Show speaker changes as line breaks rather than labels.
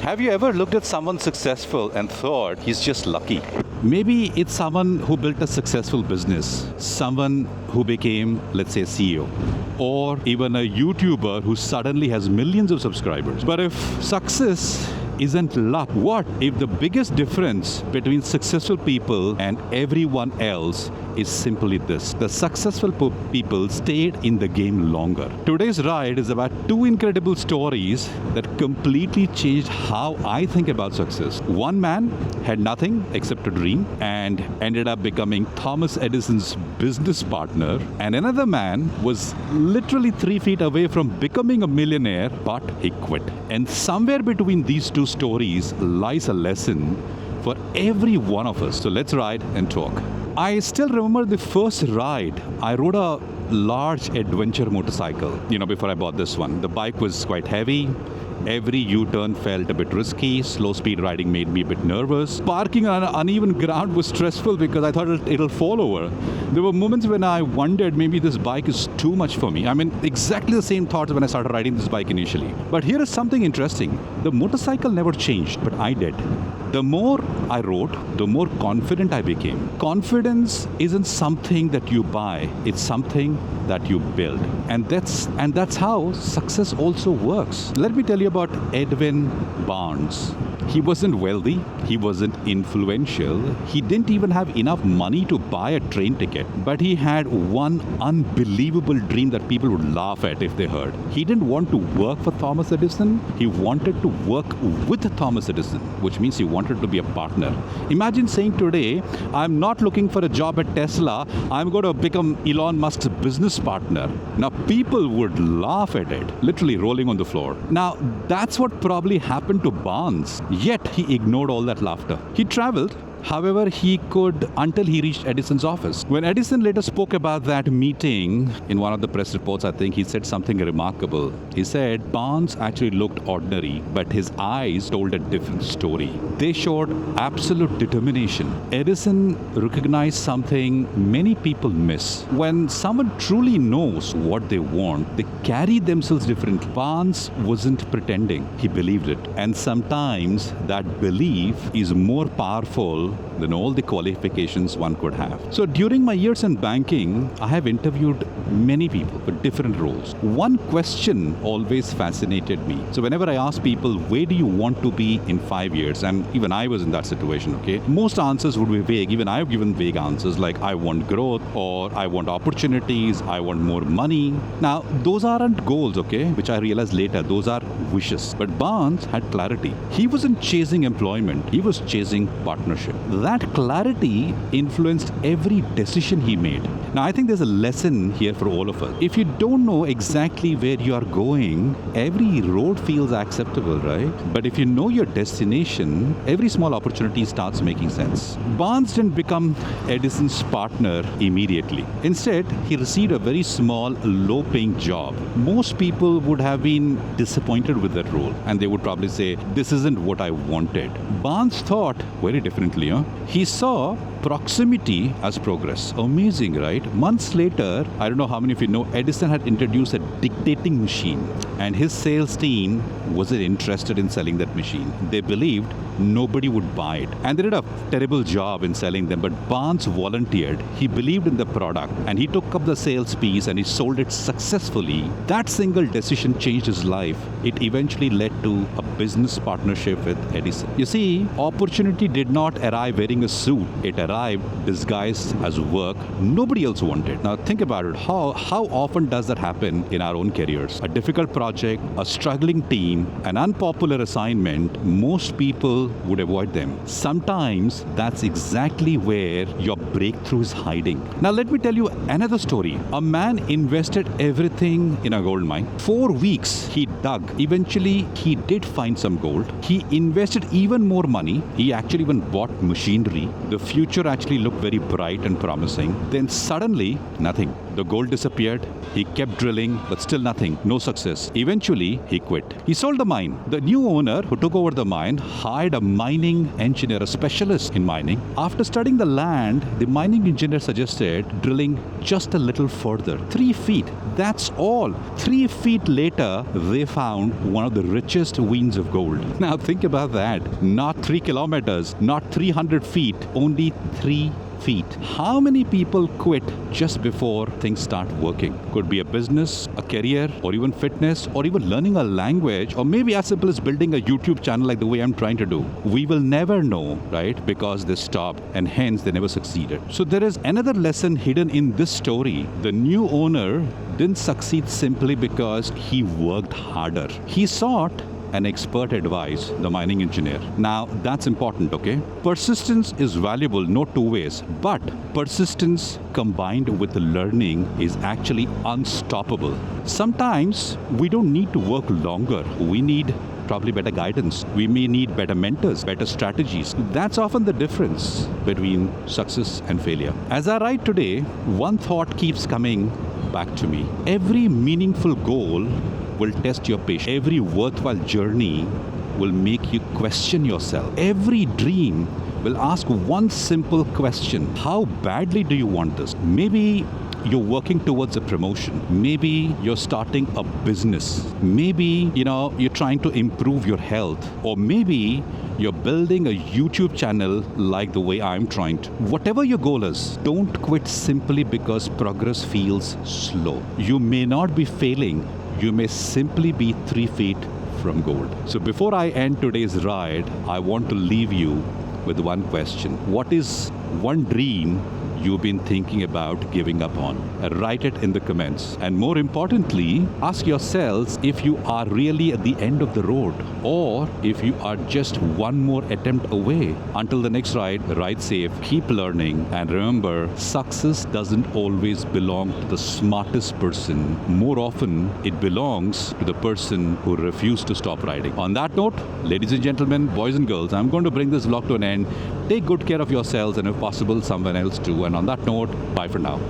Have you ever looked at someone successful and thought he's just lucky? Maybe it's someone who built a successful business, someone who became, let's say, a CEO, or even a YouTuber who suddenly has millions of subscribers. But if success isn't luck, what if the biggest difference between successful people and everyone else is simply this? The successful people stayed in the game longer. Today's ride is about two incredible stories that completely changed how I think about success. One man had nothing except a dream and ended up becoming Thomas Edison's business partner, and another man was literally 3 feet away from becoming a millionaire, but he quit. And somewhere between these two stories lies a lesson for every one of us. So let's ride and talk. I still remember the first ride. I rode a large adventure motorcycle, before I bought this one. The bike was quite heavy. Every U-turn felt a bit risky. Slow speed riding made me a bit nervous. Parking on uneven ground was stressful because I thought it'll fall over. There were moments when I wondered maybe this bike is too much for me. I mean, exactly the same thoughts when I started riding this bike initially. But here is something interesting. The motorcycle never changed, but I did. The more I rode, the more confident I became. Confidence isn't something that you buy, it's something that you build. And that's how success also works. Let me tell you about Edwin Barnes. He wasn't wealthy, he wasn't influential, he didn't even have enough money to buy a train ticket, but he had one unbelievable dream that people would laugh at if they heard. He didn't want to work for Thomas Edison, he wanted to work with Thomas Edison, which means he wanted to be a partner. Imagine saying today, I'm not looking for a job at Tesla, I'm going to become Elon Musk's business partner. Now people would laugh at it, literally rolling on the floor. Now that's what probably happened to Barnes. Yet he ignored all that laughter. He traveled, however he could, until he reached Edison's office. When Edison later spoke about that meeting in one of the press reports, I think he said something remarkable. He said Barnes actually looked ordinary, but his eyes told a different story. They showed absolute determination. Edison recognized something many people miss. When someone truly knows what they want, they carry themselves differently. Barnes wasn't pretending. He believed it. And sometimes that belief is more powerful than all the qualifications one could have. So during my years in banking, I have interviewed many people for different roles. One question always fascinated me. So whenever I ask people, where do you want to be in 5 years? And even I was in that situation, okay? Most answers would be vague. Even I've given vague answers like I want growth, or I want opportunities, I want more money. Now, those aren't goals, okay? Which I realized later, those are wishes. But Barnes had clarity. He wasn't chasing employment, he was chasing partnership. That clarity influenced every decision he made. Now, I think there's a lesson here for all of us. If you don't know exactly where you are going, every road feels acceptable, right? But if you know your destination, every small opportunity starts making sense. Barnes didn't become Edison's partner immediately. Instead, he received a very small, low-paying job. Most people would have been disappointed with that role, and they would probably say, this isn't what I wanted. Barnes thought very differently. He saw proximity as progress. Amazing, right? Months later, I don't know how many of you know, Edison had introduced a dictating machine, and his sales team wasn't interested in selling that machine. They believed nobody would buy it. And they did a terrible job in selling them, but Barnes volunteered. He believed in the product, and he took up the sales piece and he sold it successfully. That single decision changed his life. It eventually led to a business partnership with Edison. You see, opportunity did not arrive wearing a suit. It arrived disguised as work nobody else wanted. Now think about it. How often does that happen in our own careers? A difficult project, a struggling team, an unpopular assignment, most people would avoid them. Sometimes that's exactly where your breakthrough is hiding. Now let me tell you another story. A man invested everything in a gold mine. 4 weeks he dug. Eventually he did find some gold. He invested even more money. He actually even bought machinery. The future actually looked very bright and promising. Then suddenly, nothing. The gold disappeared. He kept drilling, but still nothing. No success. Eventually, he quit. He sold the mine. The new owner who took over the mine hired a mining engineer, a specialist in mining. After studying the land, the mining engineer suggested drilling just a little further, 3 feet. That's all. 3 feet later, they found one of the richest veins of gold. Now think about that. Not 3 kilometers, not 300 feet, only 3 feet. How many people quit just before things start working? Could be a business, a career, or even fitness, or even learning a language, or maybe as simple as building a YouTube channel like the way I'm trying to do. We will never know, right? Because they stopped and hence they never succeeded. So there is another lesson hidden in this story. The new owner didn't succeed simply because he worked harder. He sought an expert advice, the mining engineer. Now, that's important, okay? Persistence is valuable, no two ways, but persistence combined with the learning is actually unstoppable. Sometimes we don't need to work longer. We need probably better guidance. We may need better mentors, better strategies. That's often the difference between success and failure. As I write today, one thought keeps coming back to me. Every meaningful goal will test your patience. Every worthwhile journey will make you question yourself. Every dream will ask one simple question. How badly do you want this? Maybe you're working towards a promotion. Maybe you're starting a business. Maybe, you're trying to improve your health. Or maybe you're building a YouTube channel like the way I'm trying to. Whatever your goal is, don't quit simply because progress feels slow. You may not be failing. You may simply be 3 feet from gold. So before I end today's ride, I want to leave you with one question. What is one dream you've been thinking about giving up on? Write it in the comments. And more importantly, ask yourselves if you are really at the end of the road or if you are just one more attempt away. Until the next ride safe, keep learning, and remember, success doesn't always belong to the smartest person. More often, it belongs to the person who refused to stop riding. On that note, ladies and gentlemen, boys and girls, I'm going to bring this vlog to an end. Take good care of yourselves and if possible, someone else too. And on that note, bye for now.